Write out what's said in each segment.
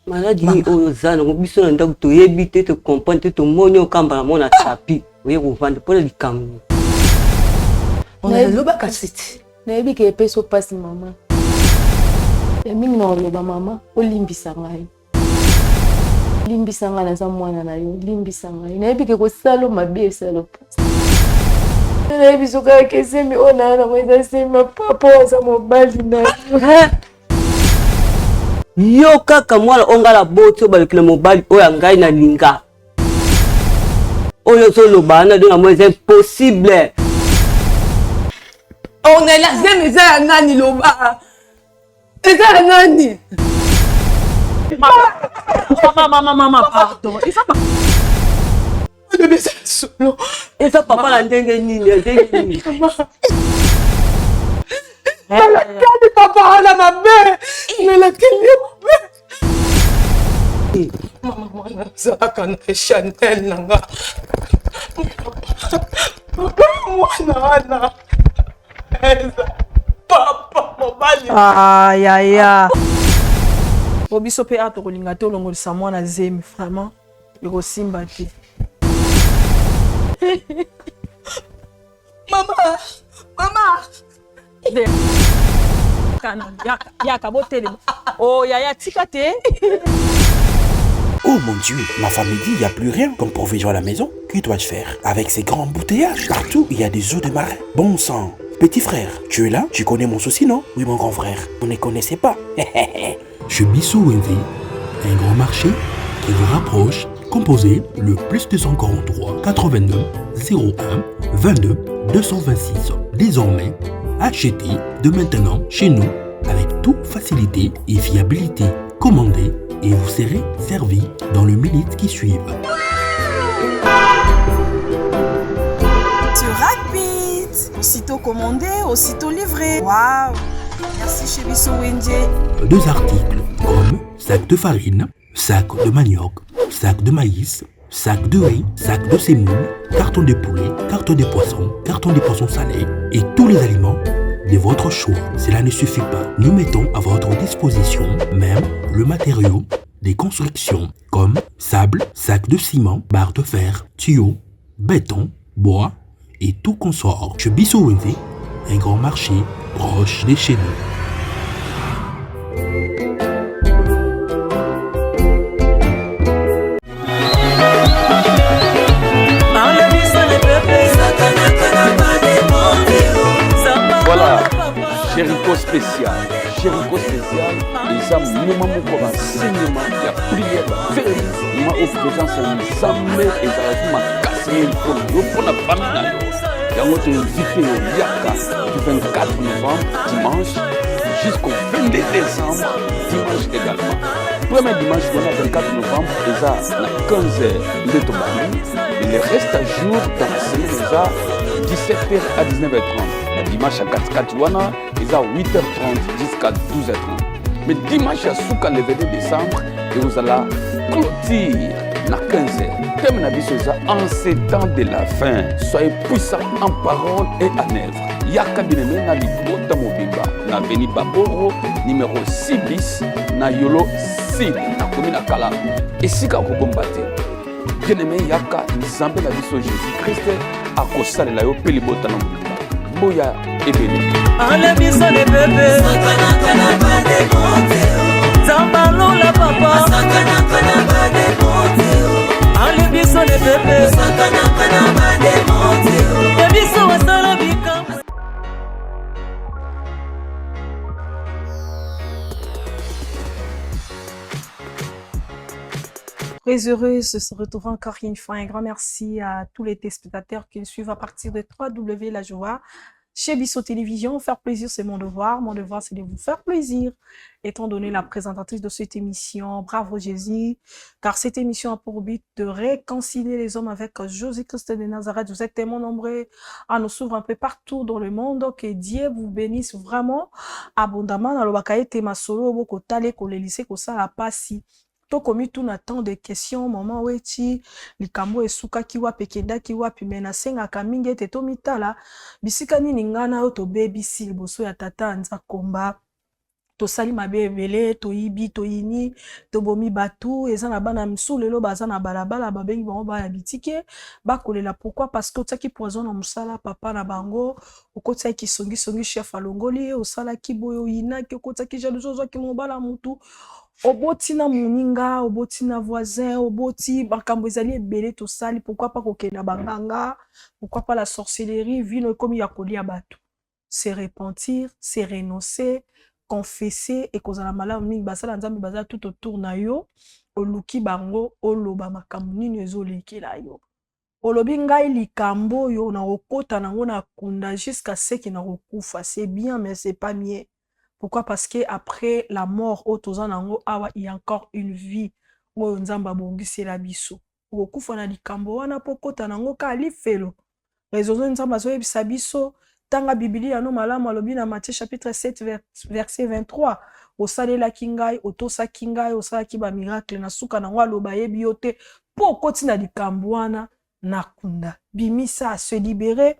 Maladie ozana biso na ndako toyebi te to comprendre te to moni okamba na mona tapi oye kovanda pona likambo. On a le bac à site. Nayebi ke peso passe maman. Et mingi na loba maman olimbisa ngai. Limbisa ngai na za mwana na yo, limbisa ngai. Nayebi ke ko salo mabe salo. Nayebi soka ke semi ona na mweza sema papa za mobali na. Yo kaka mwana ongala boto balekela mobali oya ngai na linga. Oyo so loba na donga moi c'est impossible. On est là, c'est ça nani loba. C'est ça nani. Maman, pardon. Il faut pas. Le baiser solo. Et ça papa la ndenge nini. La carte papa la ma mère. Mais la clé ma mère. Maman, ça quand Chanel nanga. Mwana. Papa mobali. Aïe aïe aïe. Obiso pe ato kolinga te olongolisa mwana zemi vraiment ekosimba te. Maman. Kana yaka botele. Oh yaya tika te. Oh mon Dieu, ma femme me dit il n'y a plus rien comme provision à la maison. Que dois-je faire? Avec ces grands embouteillages, partout il y a des eaux de marin. Bon sang. Petit frère, tu es là? Tu connais mon souci, non? Oui, mon grand frère. Vous ne connaissez pas. Chez Bissou Wendy, un grand marché qui vous rapproche. Composez le plus 243 89 01 22 226. Désormais, achetez de maintenant chez nous avec toute facilité et fiabilité. Commandez et vous serez servi dans les minutes qui suivent. C'est rapide. Aussitôt commandé, aussitôt livré. Waouh! Merci chez Bissou Wendy. 2 articles comme sac de farine, sac de manioc, sac de maïs, sac de riz, sac de semoule, carton de poulet, carton de poissons salés et tous les aliments de votre choix. Cela ne suffit pas. Nous mettons à votre disposition même le matériau des constructions comme sable, sac de ciment, barre de fer, tuyaux, béton, bois et tout consort. Chez Bissou Wendy, un grand marché proche de chez nous. Voilà, Jéricho spécial, les hommes ne m'ont pas enseignement, il y a prière, il m'a offert présence en Zambé et ça m'a cassé pour la famille. Il y a notre invité au Yaka du 24 novembre, dimanche, jusqu'au 22 décembre, dimanche également. Premier dimanche, on a 24 novembre, et ça, à 15h de Tobani. Et le reste à jour, dans la semaine, 17h à 19h30. Dimanche à 4h, ils à 8h30 jusqu'à 12h30. Mais dimanche à Souka le 22 décembre, et vous allez clôture à 15h. Thème en ces temps de la fin, soyez puissants en parole et en œuvre. Yaka bineme na libota mobimba na Veni Baboro numéro 6 bis na Yolo 6 na commune Kala. Et si ka kobombate. Bineme yaka nzambe na biso Jésus-Christ a kosalela yo pe libota na mobimba. Boya ebele. Enlève biso les bébés. Sakana kana ba de monte. Zambalo la papa. Sakana kana ba de monte. Enlève biso les bébés. Sakana kana ba de monte. Ya biso wasala bika. Très heureuse de se retrouver encore une fois. Un grand merci à tous les téléspectateurs qui nous suivent à partir de 3W La Joie. Chez Bissou Télévision, faire plaisir, c'est mon devoir. Mon devoir, c'est de vous faire plaisir. Étant donné la présentatrice de cette émission, bravo Jésus, car cette émission a pour but de réconcilier les hommes avec Jésus-Christ de Nazareth. Vous êtes tellement nombreux à nous suivre un peu partout dans le monde. Que Dieu vous bénisse vraiment abondamment. Dans le Bakaye Temasolo, Boko Tale, Kolelise, Kosala Pasi. To komi tout n'attend des questions moment weti likambo esuka kiwa pekenda kiwa pimena senga kaminge te to mitala bisika nini ngana yo to baby si boso ya tata anza komba tosali mabe ebele toyibi toyini tobomi batu eza na bana misu lelo baza na balabala babengi bango bana bitike bakolela pourquoi parce que otiaki poison na mosala papa na bango okotiaki songisongi chef alongoli osalaki boye oyinaki okotiaki jalousie ozwaki mobala mutu oboti na moninga oboti na voisin oboti makambo ezali ebele tosali pourquoi pas kokenda banganga pourquoi pas la sorcellerie vino ekomi ya kolia bato se repentir se renoncer confesser et kozala malamu mingi basala nzambe bazala tout autour na yo oluki bango oloba makambo nini ezolekela yo olobi ngai likambo yo na kokota nango na kunda jusqu'à ce que na kokufa c'est bien mais c'est pas mieux. Pourquoi? Parce que après la mort otoza nango awa il y a encore une vie oyo nzambe abongisela biso okokufa na likambo wana po kota nango ka lifelo rezozo nzambe azoyebisa biso tanga Biblia no malamu alobi na Matthieu chapitre 7 verset 23 osalelaki ngai otosaki ngai osalaki ba miracle na suka nango aloba yebi yo te po koti na likambo wana na kunda bimisa se libérer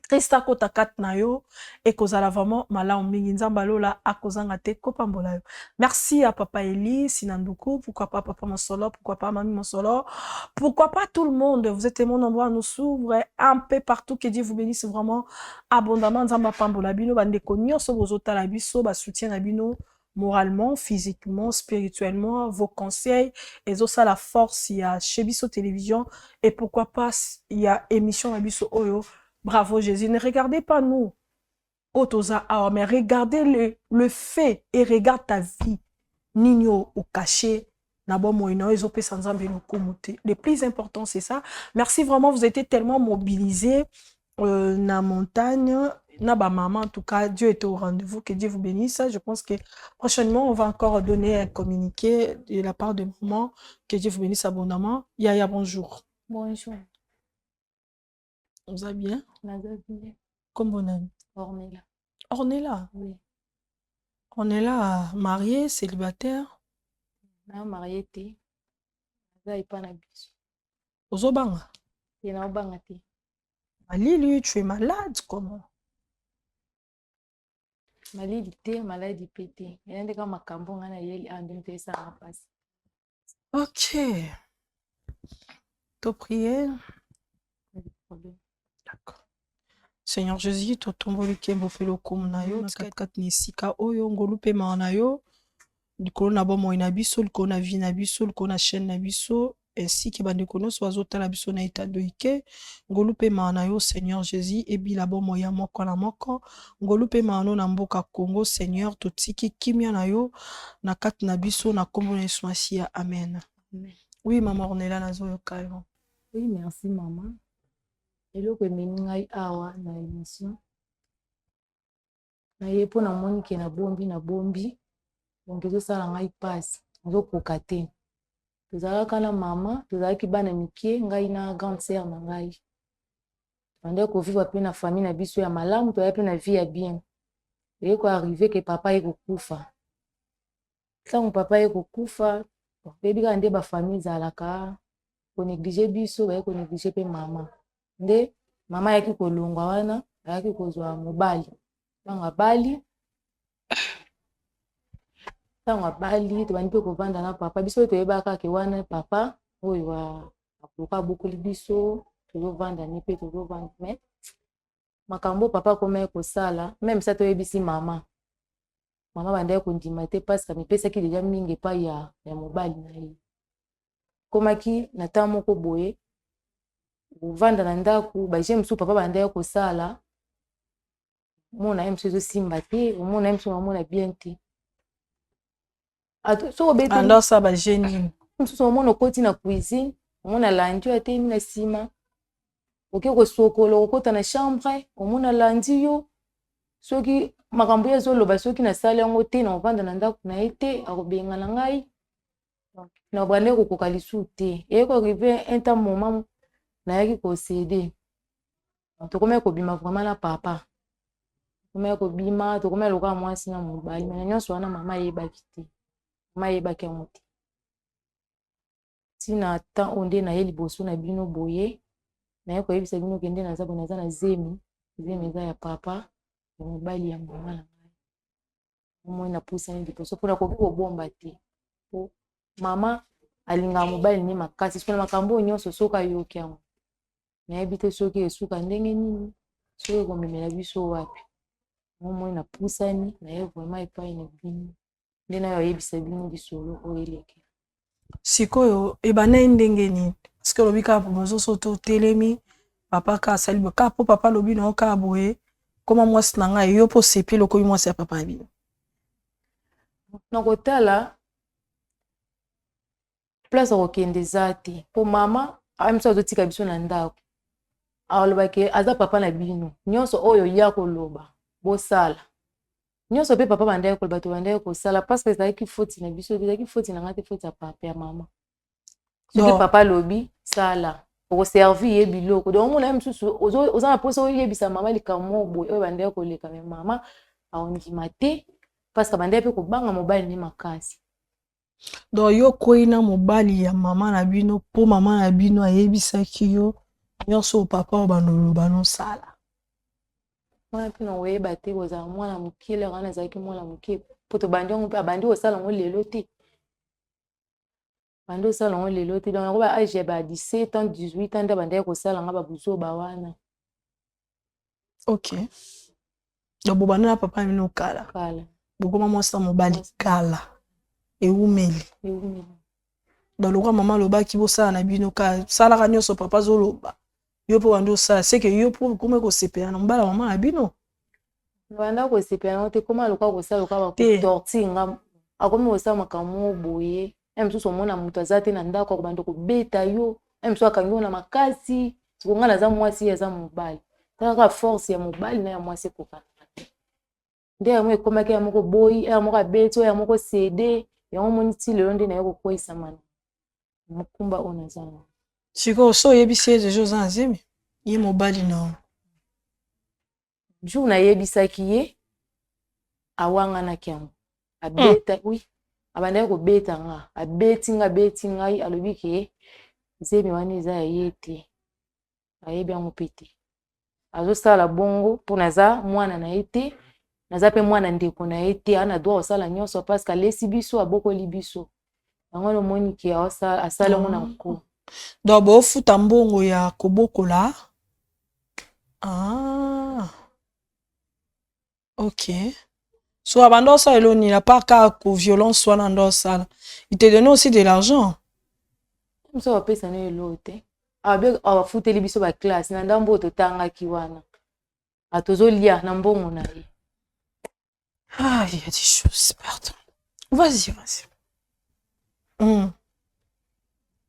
Krista kota kat na yo et kozala vraiment malamu mingi nzamba lola akozanga te kopambola yo. Merci à papa Eli Sinanduku, pourquoi pas papa Monsolo, pourquoi pas mamie Monsolo, pourquoi pas tout le monde, vous êtes mon endroit nous s'ouvre un peu partout, que Dieu vous bénisse vraiment abondamment nzamba pambola bino bande konyo so bozota la biso ba soutien na bino moralement, physiquement, spirituellement, vos conseils et ça la force il y a chez Biso Télévision et pourquoi pas il y a émission à Biso Oyo. Bravo Jésus, ne regardez pas nous, Otoza, mais regardez le fait et regarde ta vie. Nino au cachet, le plus important c'est ça. Merci vraiment, vous avez été tellement mobilisés na montagne, na ba maman en tout cas, Dieu est au rendez-vous, que Dieu vous bénisse. Je pense que prochainement on va encore donner un communiqué de la part de maman, que Dieu vous bénisse abondamment. Yaya, bonjour. Bonjour. Vous allez bien? Bien. Comme bon ami? Ornella. Ornella? Oui. Ornella, mariée, célibataire? Non, mariée, t'es. Vous n'avez pas d'habitude. Ozobanga? Il y a un thé. Malili, tu es malade, comment? Malili, t'es malade, pété. Il y a des gens qui ont un ça en passe. Ok. Tu prier? D'accord. Seigneur Jésus, to tomboli kembo felo kum na yo, kat nisika oyo ngolu pe ma na yo. Likolo na bomo ina biso, likolo na vie na biso, likolo na chaîne na biso, ainsi que bande kono so azota la biso na état de ike. Ngolu pe ma na yo, Seigneur Jésus, et bila bomo ya moko na moko. Ngolu pe ma no na mboka Congo, Seigneur, to tiki kimia na yo, na kat na biso na kombo na Yesu Masia. Amen. Amen. Oui, maman Ornella nazo yo kayo. Oui, merci maman. Eloko emeni ngai awa na émission na ye mpo namoni ke nabombi donc ezosala ngai mpasi nazokoka te tozalaka na mama tozalaki bana mike ngai na grande sœur na ngai tondaki kovivre mpe na famille na biso ya malamu tozalaki mpe na vie ya bien eye koarrive ke papa ye kokufa ntango papa ye kokufa bebi kaka nde bafamille ezalaka konéglige biso baye konéglige mpe mama nde mama ayaki kolongwa wana ayaki kozwa mobali ntango abali tobandi mpe kovanda na papa biso toyebaka ke wana papa oyo akoka abokoli biso tozovanda ni mpe tozovanda me makambo papa akomaki kosala meme sa toyebisi mama bandaki kondima te pasika mipesaki deja mingi epai ya mobali na ye komaki na ntango moko boye kovanda na ndako baje mosusu papa bandaki kosala omona ye mosusu ezosimba te omona ye mosusu omona bien te andosa baje nini mosusu omona okoti na cuisine omona landi oyo atemi na nsima oke kosokola okota na chambre omona landi yo soki makambo ye ezoloba soki nasali yango te na kovanda na ndako na ye te akobenga na ngai na bande kokoka lisusu te eye koarrive un temps moment nayaki kosede tokomaki kobima vraiment na papa tokomaki kobima tokomaki lokola mwasi na mobali me na nyonso wana mama ayebaki te mama ayebaki yango te ntina temps oyo nde naye liboso na bino boye naye koyebisa bino ke nde naza boye naza na zemi eza ya papa ya mobali ya mama na ngai moi na pusani liboso mpona koki kobomba te po mama alingaka mobali ne makasi mpona makambo nyonso soki ayoki yango nayebi te soki esuka ndenge nini soki ekomemela biso wapi moi na pusani naye vraiment epai na bino nde nayo ayebisa bino lisolo oyo eleki sikoyo ebana ndenge nini parceke olobi kaka mozoso to telemi papa ka asali boye kaka mpo papa alobi na yo kaka boye koma mwasi na ngai yo mpo sepeli okomi mwasi ya papa ya bino na kotala place akokende eza te mpo mama amiso azotika biso na ndako alobaki aza papa na bino nyonso oyo ya koloba bosala nyonso mpe papa bandaki koloba to bandaki kosala parce que ezalaki foti na biso ezalaki foti na ngai te foti ya papa ya mama soki papa alobi sala okoservi ye biloko donc omona ye mosusu oza na mposa oyebisa mama likambo boye oyo bandaki koleka me mama aondima te parce que bandaki mpe kobanga mobali ne makasi donc yo kwei na mobali ya mama na bino mpo mama na bino ayebisaki yo nyonso papa oyo bandoloba nosala mwana mpe na oyeba te kozala mwana moke lero wana ezalaki mwana moke mpo tobandi yango mpe abandi kosala yango lelo te bandi kosala yango lelo te donc yango ba age ya ba 17 ans 18 ans nde bandaki kosala yango babuzo bawana ok donc bobanda na papa bino kala bokoma mwasi na mobali kala eumeli donc lokwa mama alobaki bosala na bino kala salaka nyonso papa azoloba yo mpo bandi osala seke yo mpo koma kosepela na mobala mama na bino banda kosepela nango te koma lokwa kosala lokwa bakotorti nga akomi kosala makambo boye mosusu omona moto aza te na ndako akobanda kobeta yo mosusu akangi yo na makasi sikonga naza mwasi aza mobali talaka force ya mobali na ya mwasi ekokana te nde yango ekomaki ya moko boyi ya moko abeti oyo ya moko cede yango moni ti lelo nde naye kokweisamana mokumba oyo naza nango sikoyo so oyebisi ye deja oza na zemi ye mobali na jour nayebisaki ye awanganaki yango abeta oui abandaki kobeta nga abeti ngai alobi ke zemi wana eza ya ye te ayebi yango mpe te azosala bongo mpo naza mwana na ye te naza mpe mwana ndeko na ye te ana droit kosala nyonso parce que alesi biso abokoli biso yango nomoni ke asala yango na nko donc bofuta mbongo ya kobokola ok so abanda osala eloni na pas kaka violence wana ndo osala il te donne aussi de l'argent moso bapesa no elo te abafuteli biso baklasse na ndambo oyo totangaki wana atozolia na mbongo na ye il y a des choses pardon vas-y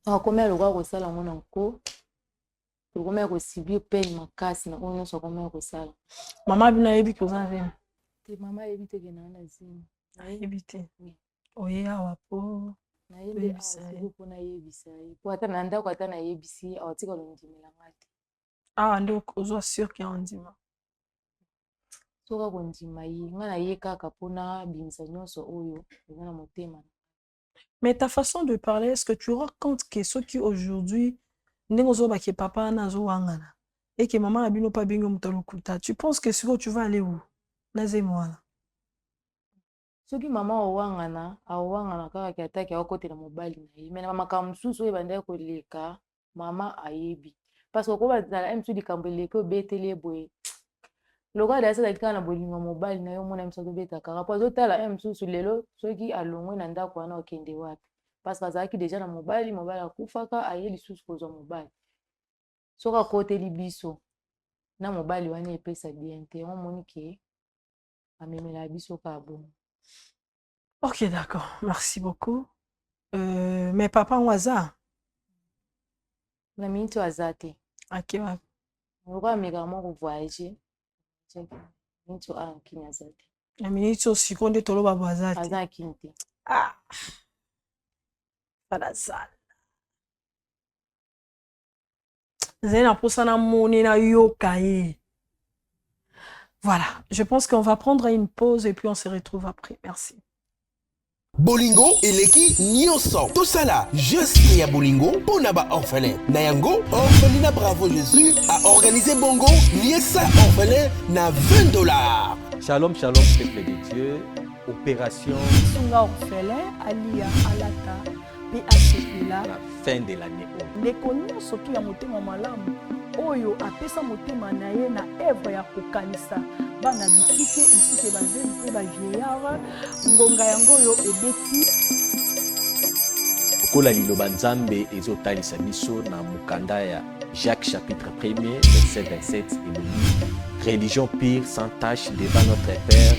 akomi alokwa kosala yango na nko tokomi ya kosibir pene makasi na oyo nyonso akomi ya kosala mama bino ayebi koza zemi te mama ayebi te kenanga na zemi ayebi te oye awa po nayebisa mpo nayebisa ye po ata na ndako ata nayebisi ye awatika londimelanga te awa nde ozwa sur ke ondima soka kondima ye nga na ye kaka mpona bimisa nyonso oyo eza na motema. Mais ta façon de parler, est-ce que tu rends compte que ceux qui aujourd'hui que papa nazo wangana et que maman abino pas bingo mutalokuta, tu penses que ce que tu vas aller où? Nazemwa. Soki mama awangana kaka kiataki akotela mobali na ye mais mama kamsusu ebanda koleka mama ayebi parce que ko bazala msu likambo leke beteli boye loka da sala kana bolingo mobali na yo mona mso beta kaka po azotala msusu lelo soki alongwe na ndako wana okende wapi parce que azaki déjà na mobali akufaka aye lisusu kozwa mobali soka koteli biso na mobali wana epesa bien te on moni ke amemela biso ka bon. Ok, d'accord. Merci beaucoup. Mais papa waza? Na minto azate. Ok, ouais. On va mégalement voyager. Minto a Kenya azate. Na minto sikonde tolo baba azate. Azaki nte. Ah. Para sala. Zena posana moni na yokaye. Voilà, je pense qu'on va prendre une pause et puis on se retrouve après. Merci. Bolingo eleki nyonso tosala juste ya bolingo pona ba orphelin na yango orphelinat Bravo Jésus a organisé bongo liesa orphelin na $20. Shalom shalom peuple de Dieu, opération Sunga orphelin alia alata pe asepela la fin de l'année. ndeko nyonso tu ya motema malamu oyo apesa motema na ye na evre ya kokanisa bana bitike esike bazeli mpe bavieillard ngonga yango oyo ebeti Kola liloba nzambe ezotalisa biso na mukanda ya Jacques chapitre 1er verset 27 elobi religion pure sans tache devant notre Père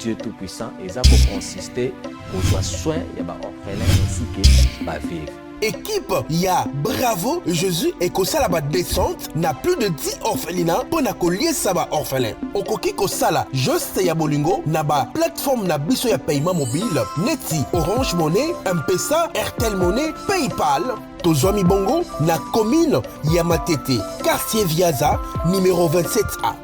Dieu tout-puissant eza koconsister kozwa soin ya baorphelin ainsi ke baveuve. Équipe ya Bravo Jésus et kosala ba descente na plus de 10 orphelinats pour na koliesa ba orphelin. Okoki kosala juste ya bolingo na ba plateforme na biso ya paiement mobile neti Orange Money, M-Pesa, Airtel Money, PayPal. Tozwami bongo na commune ya Matete, quartier Viaza, numéro 27A.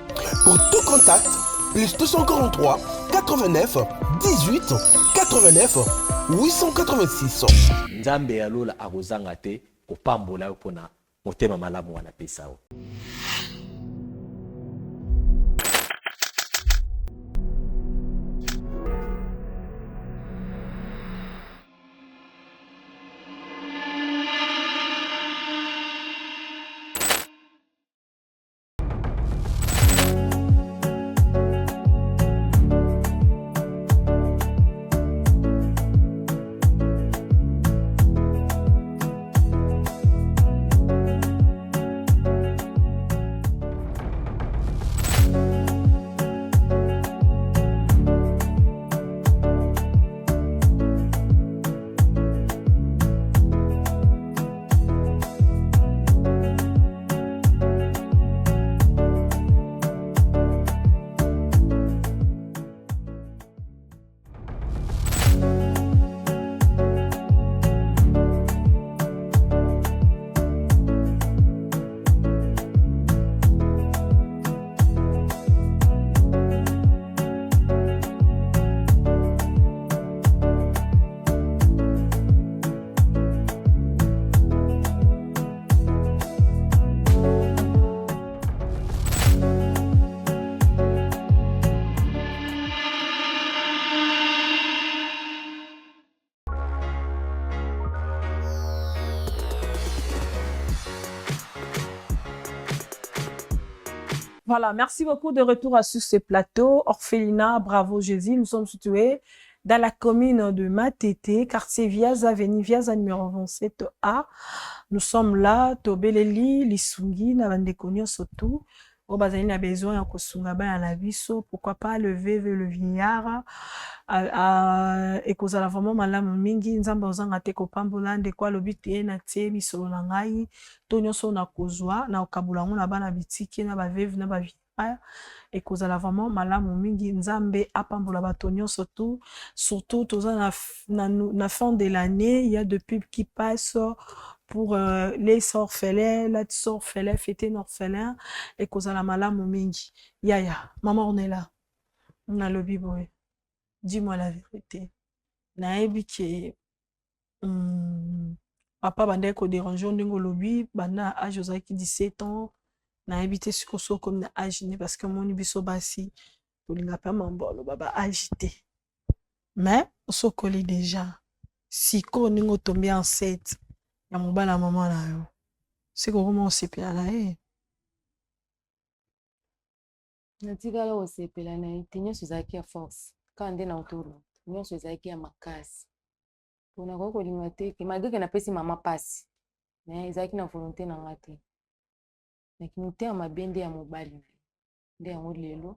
Pour tout contact, plus 243 89 18 89 886. Nzambe alola akozanga te kopambola yo pona motema malamu wana pesa yo. Voilà, merci beaucoup de retour sur ce plateau. Orphelinat, Bravo Jésus. Nous sommes situés dans la commune de Matete, quartier Viaza, avenue Viaza, numéro 27A. Nous sommes là, Tobeleli, Lisungi, Navandekonion surtout. Au bazali a besoin de kosunga ba na biso, pourquoi pas le veuve le vieillard et kozala vraiment malamu mingi nzamba ozanga te kopambola ndeko alobi te na tie misolo na ngai to nyonso na kozwa na okabula ngo na bana bitiki na ba veuve na ba vieillard et kozala vraiment malamu mingi nzambe apambola bato nyonso tout surtout toza na fin de l'année, il y a des pubs qui passent pour les orphelins, là tu orphelin, fêter un orphelin et cause la malamu mingi. Yaya, maman on est là. On a le biboy. Dis-moi la vérité. Naebi ki papa bande ko déranger ndingo lobi bana âge ozaki 17 ans. Naebi te sikoso comme na âge ne parce que mon biso basi tolinga pa mambolo baba agité. Mais osokoli déjà. Siko ningo tombé enceinte. Ya mobala maman na yo. C'est comment on sepela na ye. Natikala osepela na ye te nyonso ezalaki ya force kaka nde na otolo nyonso ezalaki ya makasi mpona kokolinga te ke malgré ke napesi mama mpasi me ezalaki na volonté na nga te nakini te ya mabe nde ya mobali na ye nde yango lelo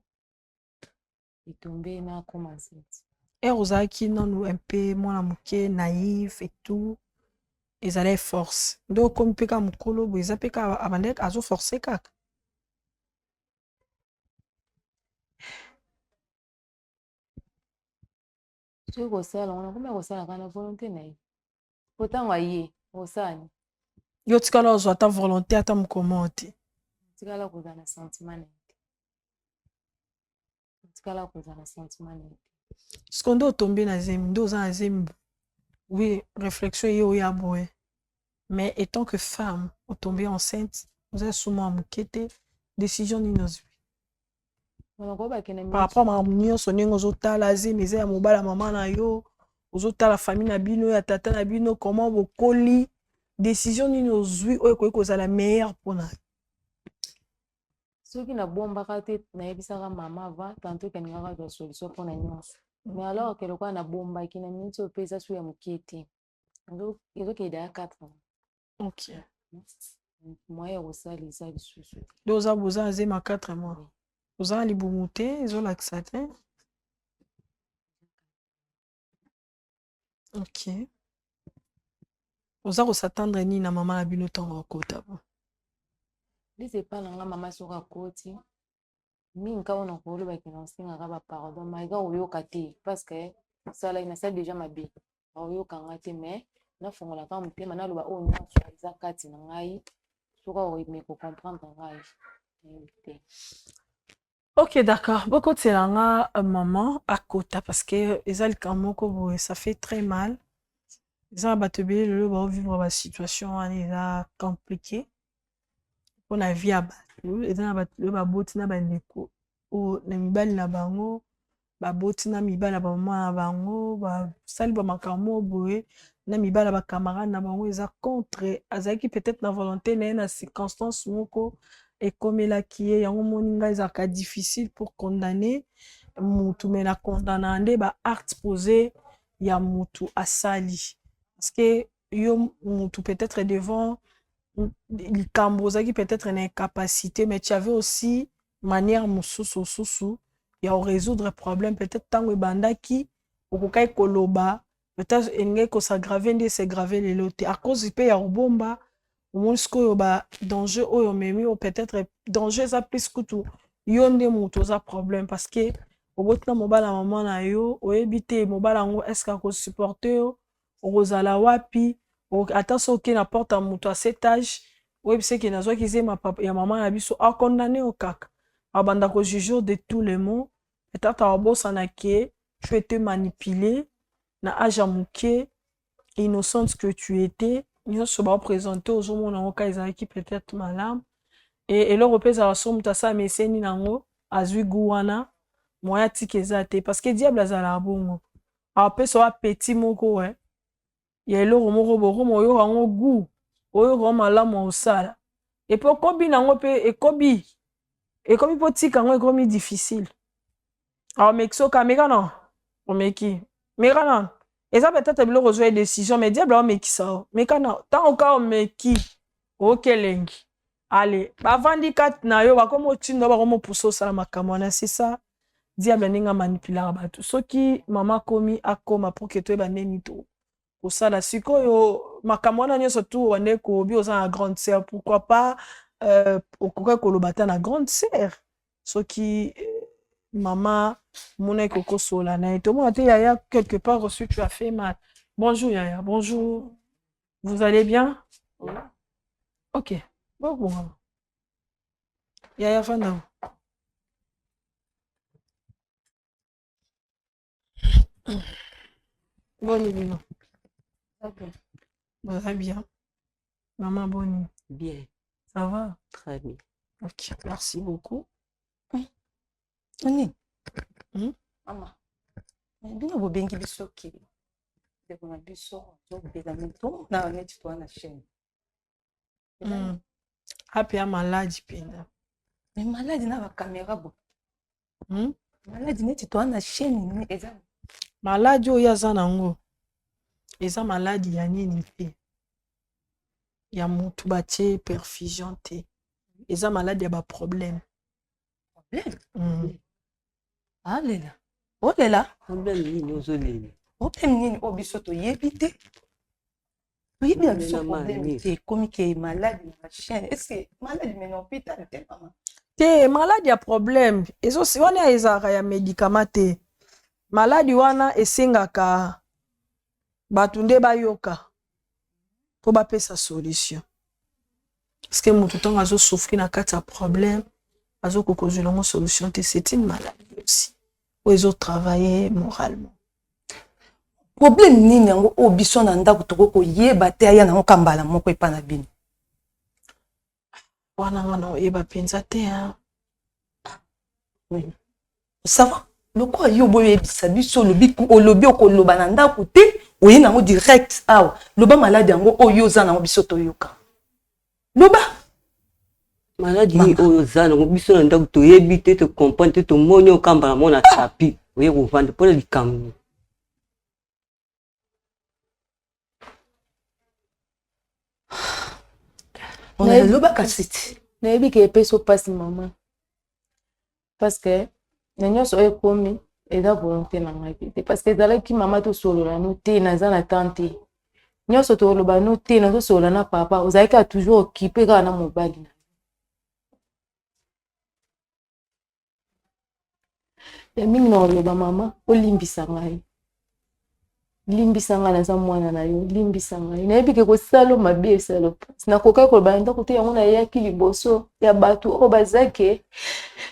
etombe na koma enceinte ozalaki nanu un peu mwana moke naïf et tout ezala force ndo okomi mpe kaka mokolo boye eza mpe kaka abandeki azoforce kaka soki kosala ngo nakomi ya kosala kaka na volonté na ye po ntango aye osani yo tikala ozwa ata volonté ata mokomo te tikala kozala na sentiment na ye te tikala kozala na sentiment na ye te siko nde otombi na zemi nde oza na zemi oui réflexion ye oya boye mais étant que femme otombi enceinte oza sumo ya moke te décision nini ozwi par rapport à ma soningo zotala zimeze ya mobala maman na yo ozotala famille na bino ya tata na bino comment bokoli décision nini ozwi oyo koyi kozala meilleure mpona soki nabombaka te nayebisaka mama va tanto ekaningaka zwa solution mpona nyonso mais alors kelokwa nabombaki na miniti oyo mpe eza su ya mokie te ezokende ya 4 ok moyen ya kosalisa lisusu nde oza boza azema 4 mois oza na libumu te ezolakisa te ok oza kosatandre nini na mama na bino ntango akota bo lisepa nanga mama soki akoti mingi wana kolobaki nasengaka bapardon maika oyoka te parce que salaki nasali déjà mabe aoyokanga te mais nafungolaka motema naloba oyo nyonso eza kati na ngai soki akoyime kocomprendre ngai te. Ok, d'accord. Beaucoup de là, maman à côté parce que les alcamoko ça fait très mal. Les abatubé le va vivre la situation est compliquée. On a vie à battre. Les le baboti na bandeko o na mibali na bango baboti na mibali ba mama na bango ba sali ba makamo boye na mibali ba camarade na bango eza contre azaki peut-être na volonté na circonstance moko et comme là qui est yango moninga ezaka difficile pour condamner mutu mais na condamnande ba acte posé ya mutu asali parce que yo mutu peut-être devant likambo ozaki peut-être une incapacité mais tu avais aussi manière mususu ya résoudre problème peut-être tango ebandaki okokai koloba peut-être engei ko s'aggraver nde s'aggraver lelo te à cause pe ya obomba omoni sikoyo ba danger oyo memi o peut-être danger eza plus kutu yo nde moto oza problème parce que oboti na mobala mama na yo oyebi te mobala yango est-ce que akosupporte yo okozala wapi ata soki na porte ya moto à cet âge oyebi seke nazwaki zema ya mama na biso akondamne o kaka abanda kojuger de tous les mots peut-être abosana ke tu étais manipulé na âge ya moke innocente que tu étais nyonso baoprésenté ozomona yango ka ezalaki peut-être malamu et eloko mpe ezala so moto asala meseni nango azwi gu wana moya tika eza te parce que diable azala bongo apesa wa petit moko we ya eloko moko bokoma oyoka yango gu oyoka yango malamu osala epe okobi nango mpe ekobi mpo tika yango ekomi difficile aomeki soka meka non omeki meka non eza peut-être biloko ozwa décision mais diable aomekisa o meka non ntango ka omeki okelengi ale bavandi kati na yo bakoma otinda bakoma opusa osala makambo wana c'est ça diable ndenge amanipulaka bato soki mama akomi akoma mpo ke toyeba ndeni to kosala sikoyo makambo wana nyonso tu wande kobi oza na grande sœur pourquoi pas okoka koloba ta na grande sœur soki mama mona ekokosola na ye tomona te Yaya quelque part reçu tu as fait mal. Bonjour Yaya, bonjour, vous allez bien? Ok, bon Yaya fanda bonne nuit. Très bien. Maman, bonne. Bien. Ça va? Très bien. Ok, merci beaucoup. Nani? Mama. Bino bobengi biso ki. Deko na biso to beza mento na neti to na chaîne. Happy a malade pena. Mais malade na ba caméra bo. Malade neti to na chaîne ni eza. Malade oyo aza nango. Eza maladi ya nini te ya mutu batie perfusion te eza maladi ya baproblème alela olela problème nini ozolela problème nini o biso toyebi te toyebi ya biso problème te ekomi ke maladi na chaîne est-ce que maladi mena hôpital te mama te maladi ya problème ezosi wana ezalaka ya médicament te maladi wana esengaka bato nde bayoka po bapesa solution parce que moto ntango azosouffrir na kati ya problème azokokozwela yango solution te c'est une maladie aussi oyo ezotravaille moralement problème nini yango oyo biso na ndako tokokoyeba te aya nango kambala moko epa na bino wana nga na oyeba mpenza te Ça va? Le quoi yo boye biso olobi okoloba na ndako te oye nango direct awa loba malade yango oyo za nango biso toyoka loba malade ni oyo za nango biso na ndako toyebi te to comprendre te to moni okamba na mona tapi oye kovanda pona likambo on a loba kasiti nayebi ke epeso pasi mama parce que na nyonso oyo ekomi eza volonté na ngai te parce que ezalaki mama tosolola no te naza na tante nyonso toloba no te nazosolola na papa ozalaki a toujours occupé kaka na mobali na ya mingi na oloba mama olimbisa ngai limbisa ngai naza mwana na yo limbisa ngai nayebi ke kosala mabe esala nakokaki koloba na ndako te yango nayaki liboso ya bato oyo bazake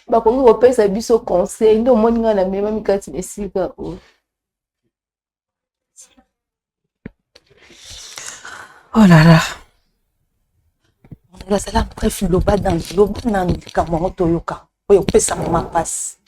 bakongi kopesa biso conseil nde omoni ngai na mema mikati na esika oyo oh là là nazala bref loba na likambo yango toyoka oyo opesa mama mpasi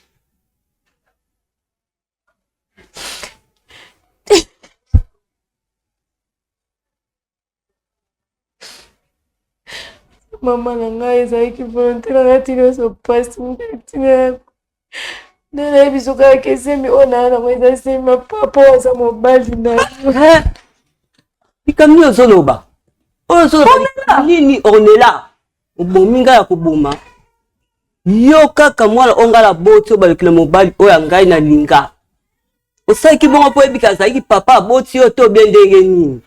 mama na ngai ezalaki volonté na ngai tina nyonso pasi tina yako nde nayebi so kaka esemi oyo naa nango eza sema papa aza mobali na yo likambi ozoloba oyo ozoloba nini ornela obomi ngai ya koboma yo kaka mwana ongala boti oyo baleki na mobali oyo ngai na linga osalaki bongo mpo oyebika azalaki papa aboti yo to bie ndenge nini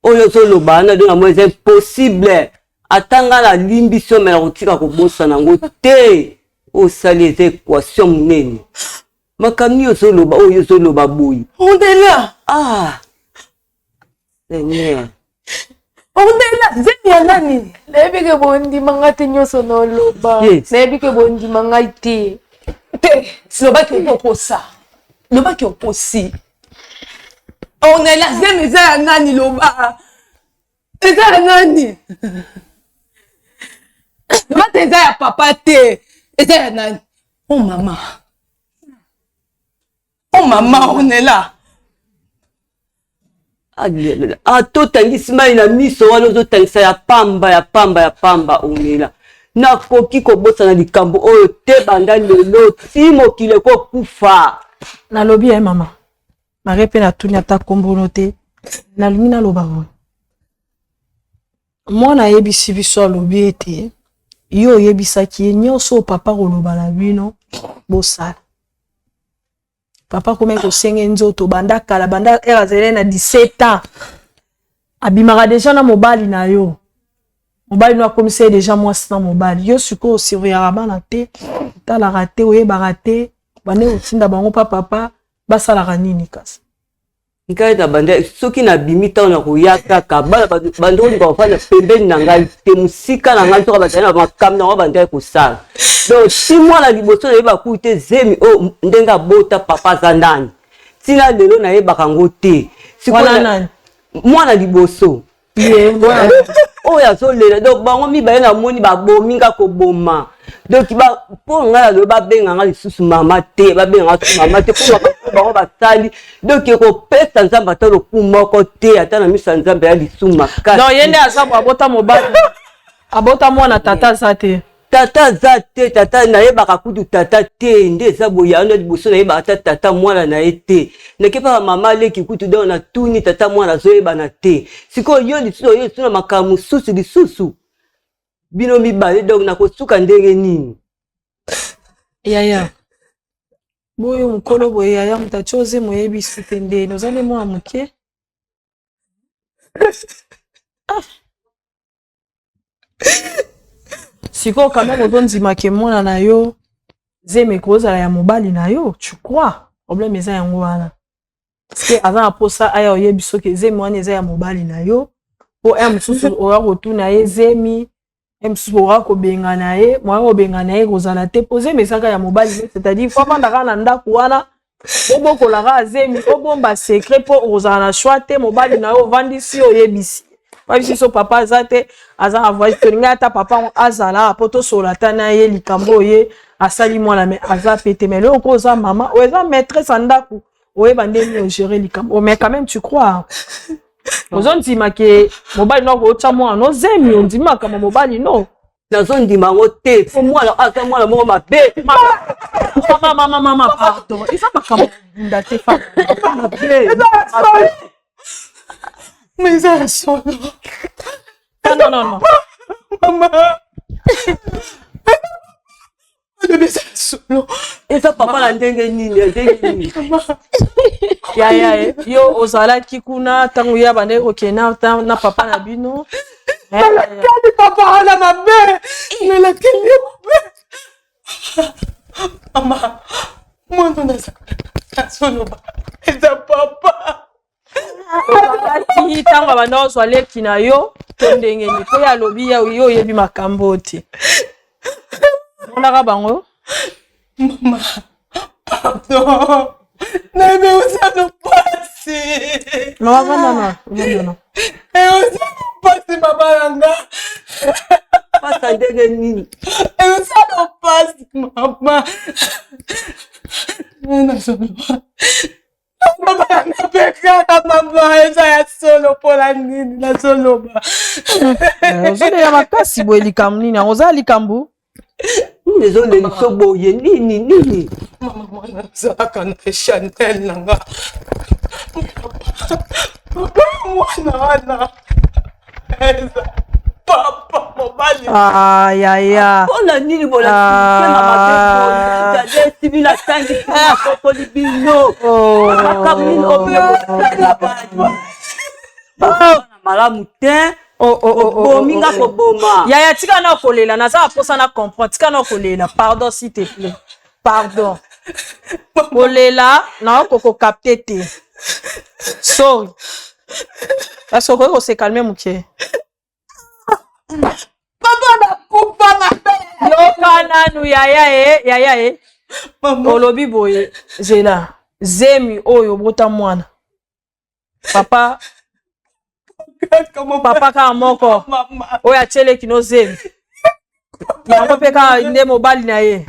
oyo ozoloba na donga mo eza impossible atanga na limbisi yo mela kotika kobosa nango te osali eza équation monene makambi ozoloba oyo ozoloba boyi ondela Seigneur ondela nzembo ya nani nayebi ke bondima ngai te nyonso na oloba nayebi ke bondima ngai te te lobaki oposa lobaki oposi ondela nzembo eza ya nani loba eza ya nani loba te eza ya papa te eza ya nani oh mama ondela totangisi mai na miso wana ozotangisa ya pamba onela nakoki kobosana likambo oyo te banda lelo ti mokili ekokufa nalobi ye mama mare mpe natuni ata kombono te nalingi naloba boye mwana ayebisi biso alobi ete yo oyebisaki ye nyonso papa koloba na bino bosala papa komeki kosenge nzoto banda kala banda ere azali na 17 ans abimaka deja na mobali na yo mobali no akomisa ye deja mwasi na mobali yo sikoyo osurveillaka bana te otalaka te oyebaka te bande kotinda bango pa papa basalaka nini kasi ngai na banda soki nabimi ntango na koya kaka bana bandolika kofanda pembeni na ngai te mosika na ngai soka bazali na makambo nango bandai kosala donc ti mwana liboso nayeba kuyi te zemi oyo ndenge abota papa aza ndani ntina lelo nayebaka ngo te mwana liboso oyo azolela donc bango mibale namoni babomi nga koboma donc mpo ngai nalobi babenganga lisusu mama te babenganga su mama te mpo bango basali donc ekopesa nzambe ata loku moko te ata na miso ya nzambe ya lisu makasi donc ye nde azambo abota mobali abota mwana tata aza te tata aza te tata nayebaka kutu tata te nde eza boye ana liboso nayebaka ata tata mwana na ye te nakepaka mama aleki kutu donc natuni tata mwana azoyebana te sikoyo yo lisusu oyo lisusu na makambo mosusu lisusu bino mibale donc nakosuka ndenge nini yaya boyo mokolo boye yaya moto atie oze moyebisi te nde nozali mwana moke sikoyo kama kozondimake mwana na yo zeme kozala ya mobali na yo tu crois problème eza yango wana parceke aza na posa aya oyebi soki zemi wana eza ya mobali na yo po ya mosusu oya kotuna ye zemi ya mosusu oya kobenga na ye moya kobenga na ye kozala te po zemi ezaka ya mobali c'est-à-dire fo avandaka na ndako wana obokolaka zemi obomba secret po okozala na choix te mobali na yo ovandisi oyebisi babisi so papa aza te aza na voice tolinga ata papa azala po tosola ata na ye likambo ye asali mwana mais aza pété mais le oza maman ou eza maîtresse andako oye bandemi o gérer likambo mais quand même tu crois ozondima ke mobali no ko cha mwana no zemi ondima kama mobali no nazondima ngo te po mwana asa mwana moko mabe mama pardon eza makambo bunda te fa mais eza solo non mama eza solo eza papa na ndenge nini ya yo ozalaki kuna ntango ya bande kokena na papa na bino lakini papa ana mabe mais lakini mama mwana na solo eza papa ozalaki ntango banda ozwaleki na yo to ndenge ni po ya lobi ya yo oyebi makambo te ondaka bango mama pardon nayebi ozalo pasi non ozalo pasi mama yanga pasa ndenge nini ozalo pasi mama nazoloba mama yanga pekaka mama eza ya solo mpola nini nazoloba ozolela makasi boye likambo nini yango oza likambo ezoleliso boye nini mama mwana ozalaka na Chanel nanga mwana wana eza papa mobali yaya mpona nini bolakisema mabe simila tangi kopoli bino makamini malamu te bominga koboma yaya tika na kolela naza aposa na comprendre tika na kolela pardon s'il te plaît pardon kolela na koko capter te sorry parce que ko se calmer muke papa na kupa mabe yokananu yaya olobi boye zela zemi oyo bota mwana papa kaka moko oyo atieleki no zemi yango mpe kaka nde mobali na ye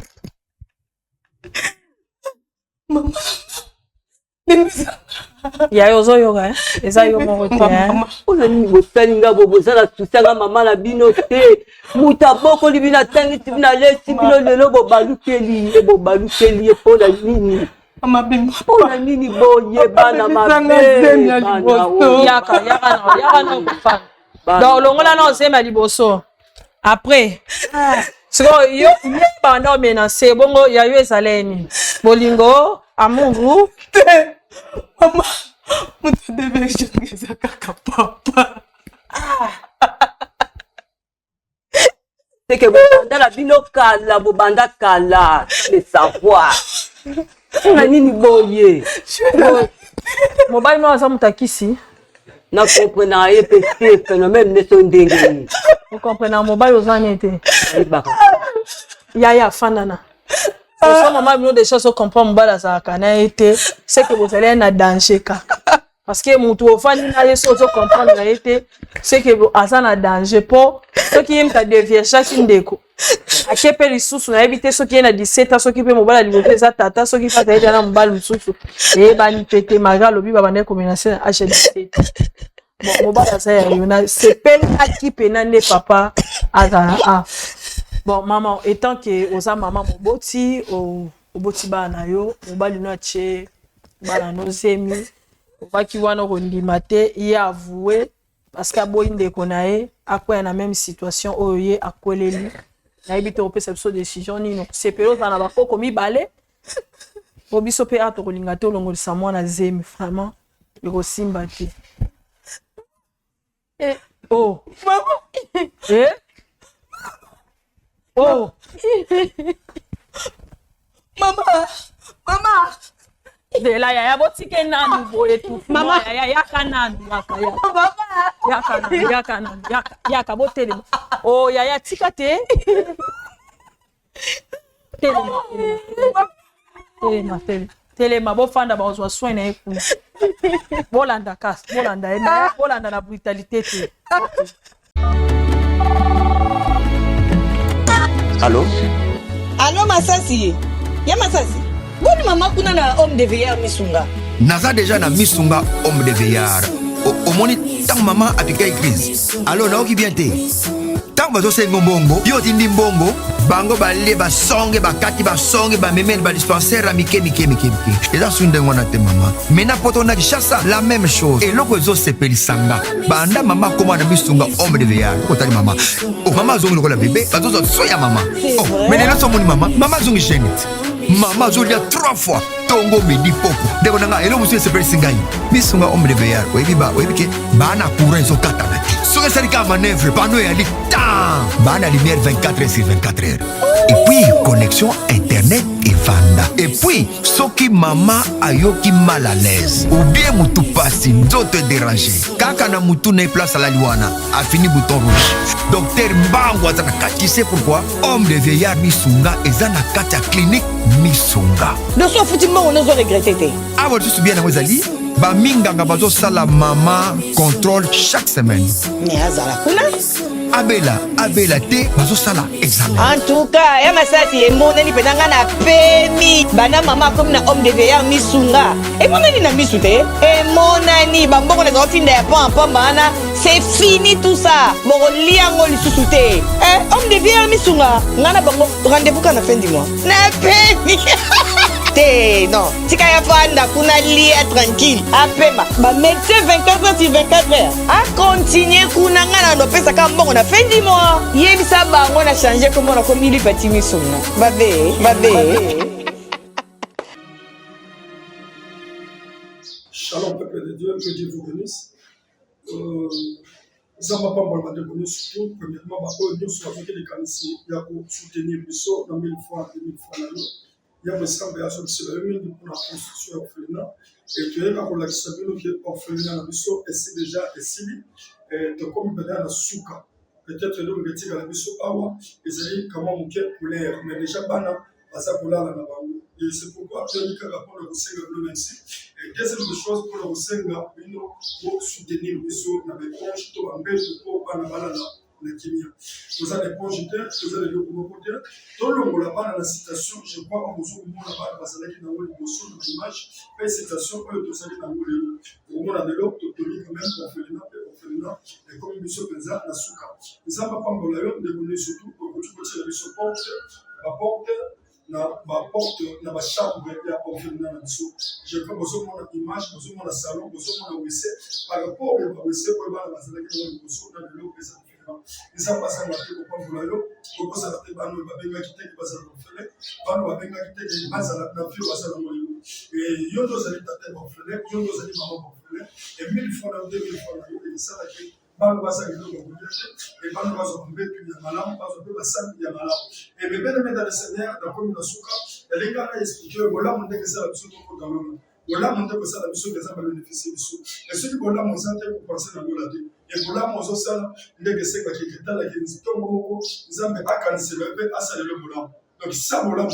yayo ozoyoka eza yo moko te mpona nini bosalinga bozala susanga mama na bino te moto abokoli bino atangisi bino alesi bino lelo bobalukeli ye mpona nini mpona nini boyebana yaka na okufana donc olongola na ozemi ya liboso après sikoyo yo banda omenase bongo yayo ezaleni bolingo amouru te mama moto debejanga eza kaka papa seke bobanda na bino kala bobanda kala le savoir mpona nini boye mobali moko aza motakisi na komprenaka ye mpe te phénomène neso ndenge nini okomprenaka mobali oza ne te yaya fandana oso mama bino déjà so comprendre mobali azalaka na ye te seke bozali na danger kaka parce que moto ofandi na ye so ozo comprendre na ye te seke aza na danger mpo soki ye mutu adeviergeaki ndeko ake mpe lisusu nayebi te soki ye na 17 ans soki mpe mobali alibote eza tata soki mpe azali te na mobali mosusu eyebani mpe te malgré alobi babandaki komenase na age 17 bon mobali aza ya yo na sepelaki pena nde papa azala bon maman étant que oza mama moboti oboti bana na yo mobali no atie bana no zemi obaki wana okondima te ye avoué parce que aboyi ndeko na ye akwea na même situation oyo ye akweleli nayebi te opesa biso décision nino sepeli ozala na bakoko mibale po biso mpe a tokolinga te olongolisa mwana zemi vraiment ekosimba te oh oh mama Dela yaya botike nanu boye tu mama yaka nanu yaka botele oh yaya tika te telema bofanda bazwa soin na ekuna bolanda kasi bolanda na brutalité te. Allô? Allô Masasi? Ya Masasi? Boni mama kuna na homme de veillard misunga. Naza déjà na misunga homme de veillard. Au moni tant maman a piqué crise. Alors na oki bien te. Tant bazo sengo mbongo, yo tindi mbongo, bango bale ba songe ba kati ba songe ba memene ba dispensaire mike. Eza sunde ngona te mama. Mena poto na Kinshasa la même chose. Et loko zo sepeli sanga. Banda mama koma na misunga homme de veillard. Ko tali mama. Oh mama zongi lokola bébé, bazo zo soya mama. Oh, mais là so moni mama, mama zongi génite. Mama zo lia 3 fois. Tongo medi popo. Deko nanga elo musu sepeli singai. Misunga homme de veillard. Oyebi ke bana courant zo kata. Soki esalika manœuvre pano eyali temps bana lumière 24h/24h. Et puis connexion internet evanda. Et puis soki mama ayoki mal à l'aise ou bien mutu pasi nzoto déranger kaka na mutu na place à la liwana a fini bouton rouge. Docteur Mbango aza na kati. Tu sais pourquoi? Homme de veillard misunga eza na kati ya clinique misunga. De so futi mbango nezo regretter te. Ah ouais, tu sais bien na ezali ba minganga bazo sala mama contrôle chaque semaine. Mais azala kuna abela te bazo sala examen. En tout cas, ya Masasi emoneli penanga na pemi bana mama comme na homme de veillard misunga. Emoneli na misu te. Emonani bambongo na zofinda ya pamba c'est fini tout ça. Boko liango lisusu te. Homme de veillard misunga. Ngana bango rendez-vous quand la fin du mois. Na pemi. Non, tika ya fanda kuna lia tranquille. Apema, ba médecin 24h/24h. A continuer kuna ngana no pesa ka mbongo na fin du mois. Yebisa bango na changer comment na komi li pati misuna. Babe. Shalom peuple de Dieu, que Dieu vous bénisse. Zamba Pamba de bonus surtout, premièrement, nous sommes avec les canisiers, il y a pour soutenir le saut dans 1000 fois, 2000 fois l'année. Il y a des sambéations qui se réunissent pour la construction orphelinat. Et tu es là pour la discipline qui est orphelinat dans le saut, et c'est déjà ici, et tu comme il y a la souka. Peut-être nous retire la biso awa, et c'est comment on peut couler, mais déjà bana, à ça pour là, et c'est pourquoi tu as dit que la pour le Seigneur le ici. Et deuxième chose pour le Seigneur, pour soutenir le biso, dans les planches, tout en bête, pour bana la Kenya. Vous avez des projecteurs, vous avez des locomoteurs. Tout le monde là-bas dans la citation, je crois qu'on vous ouvre là-bas, parce qu'il y a une émotion dans l'image, et citation, vous avez dans le au monde de l'autre, quand même, orphelinat, et comme il se faisait la souka. Nous avons pas de l'air, de donner surtout, pour que tu peux tirer ce porte, ma porte, na ma chambre, il y a orphelinat dans le dessous. Je crois que vous avez une image, vous avez un salon, vous avez un WC, par rapport au WC, vous avez un émotion dans l'autre. Ils sont passés à la télé pour prendre l'eau, pour que ça ne soit pas nous, babenga qui t'est passé à l'orphelin, pas nous, babenga qui t'est passé à la fille, passé à la moelle. Et il y a deux années tête orphelin, il y a deux années maman orphelin, et 1000 fois dans 2000 fois dans l'eau, et ça, et pas nous passer à l'eau, et pas nous passer à l'eau, puis il y a malade, pas nous passer à l'eau, il y a malade. Et mes belles dans le Seigneur, dans le Souka, et les gars là expliquent, voilà, on dit que ça a besoin de dans le monde. Voilà, on dit que ça a besoin de ça va bénéficier de sous. Et ceux qui vont là, on s'entend pour penser dans l'eau là. Et pour là, on s'en sort, ndenge c'est quoi qui est dans la guérison. Donc, nous avons pas cancellé, mais à ça le boulot. Donc, ça, voilà.